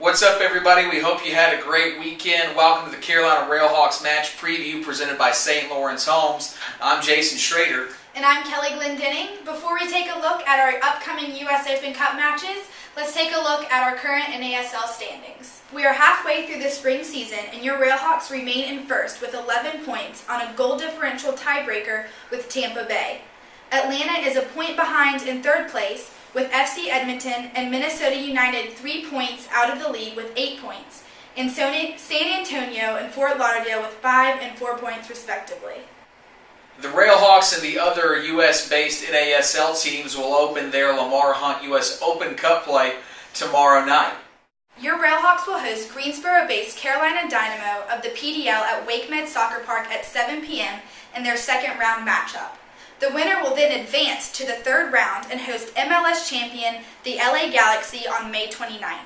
What's up, everybody? We hope you had a great weekend. Welcome to the Carolina RailHawks match preview presented by St. Lawrence Homes. I'm Jason Schrader. And I'm Kelly Glendenning. Before we take a look at our upcoming U.S. Open Cup matches, let's take a look at our current NASL standings. We are halfway through the spring season, and your RailHawks remain in first with 11 points on a goal differential tiebreaker with Tampa Bay. Atlanta is a point behind in third place, with FC Edmonton and Minnesota United 3 points out of the lead with 8 points, and San Antonio and Fort Lauderdale with 5 and 4 points respectively. The RailHawks and the other U.S.-based NASL teams will open their Lamar Hunt U.S. Open Cup play tomorrow night. Your RailHawks will host Greensboro-based Carolina Dynamo of the PDL at WakeMed Soccer Park at 7 p.m. in their second round matchup. The winner will then advance to the third round and host MLS champion, the LA Galaxy, on May 29th.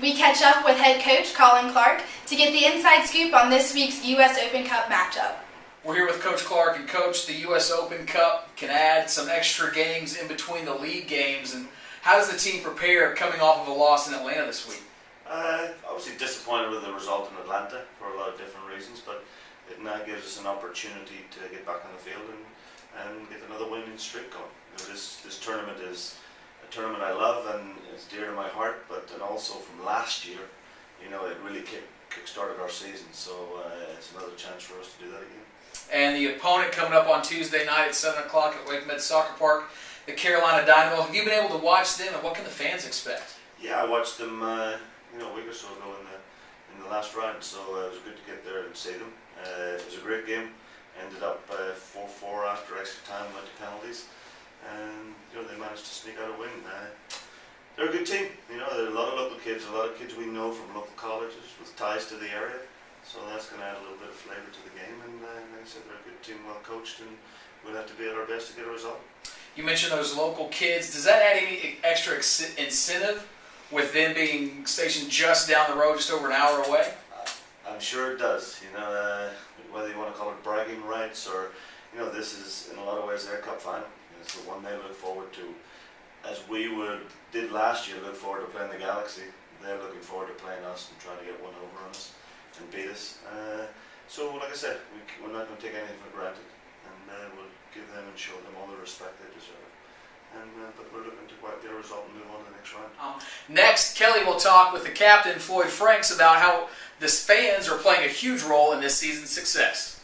We catch up with head coach Colin Clark to get the inside scoop on this week's U.S. Open Cup matchup. We're here with Coach Clark, and Coach, the U.S. Open Cup can add some extra games in between the league games. And how does the team prepare coming off of a loss in Atlanta this week? Obviously disappointed with the result in Atlanta for a lot of different reasons, but it now gives us an opportunity to get back on the field and get another winning streak going. You know, this tournament is a tournament I love and it's dear to my heart, but and also from last year, you know, it really kick-started our season, so it's another chance for us to do that again. And the opponent coming up on Tuesday night at 7 o'clock at WakeMed Soccer Park, the Carolina Dynamo. Have you been able to watch them, and what can the fans expect? Yeah, I watched them a week or so ago in the last round, so it was good to get there and see them. It was a great game. Ended up 4-4 after extra time, went to penalties, and they managed to sneak out a win. They're a good team. There are a lot of local kids, a lot of kids we know from local colleges with ties to the area. So that's going to add a little bit of flavour to the game, and like I said, they're a good team, well coached, and we'll have to be at our best to get a result. You mentioned those local kids. Does that add any extra incentive with them being stationed just down the road, just over an hour away? I'm sure it does. Whether you want to call it bragging rights or, this is in a lot of ways their cup final. It's the one they look forward to, as we did last year, look forward to playing the Galaxy. They're looking forward to playing us and trying to get one over on us and beat us. So, like I said, we're not going to take anything for granted, and we'll give them and show them all the respect they deserve. But we're looking to get a result and move on to the next round. Next, Kelly will talk with the captain, Floyd Franks, about how the fans are playing a huge role in this season's success.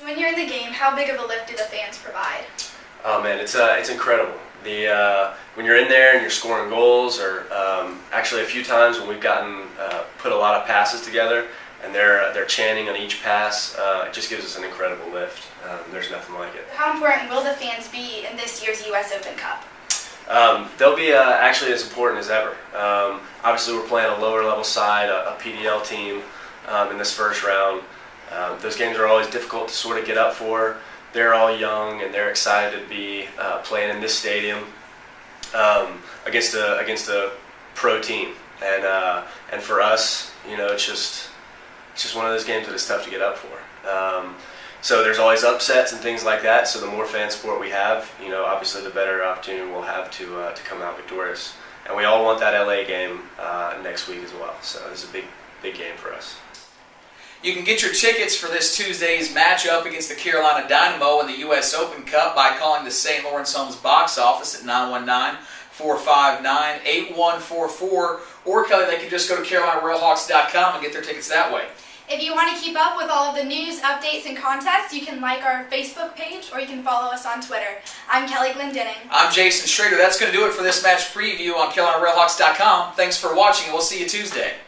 When you're in the game, how big of a lift do the fans provide? Oh man, it's incredible. When you're in there and you're scoring goals, or actually a few times when we've put a lot of passes together, and they're chanting on each pass, it just gives us an incredible lift. There's nothing like it. How important will the fans be in this year's U.S. Open Cup? They'll be actually as important as ever. Obviously, we're playing a lower level side, a PDL team in this first round. Those games are always difficult to sort of get up for. They're all young and they're excited to be playing in this stadium against a pro team. And for us, it's just one of those games that is tough to get up for. So there's always upsets and things like that. So the more fan support we have, obviously the better opportunity we'll have to come out victorious. And we all want that LA game next week as well. So this is a big game for us. You can get your tickets for this Tuesday's matchup against the Carolina Dynamo in the U.S. Open Cup by calling the St. Lawrence Homes box office at 919-459-8144. Or, Kelly, they can just go to CarolinaRailHawks.com and get their tickets that way. If you want to keep up with all of the news, updates, and contests, you can like our Facebook page or you can follow us on Twitter. I'm Kelly Glendenning. I'm Jason Schrader. That's going to do it for this match preview on CarolinaRailHawks.com. Thanks for watching, and we'll see you Tuesday.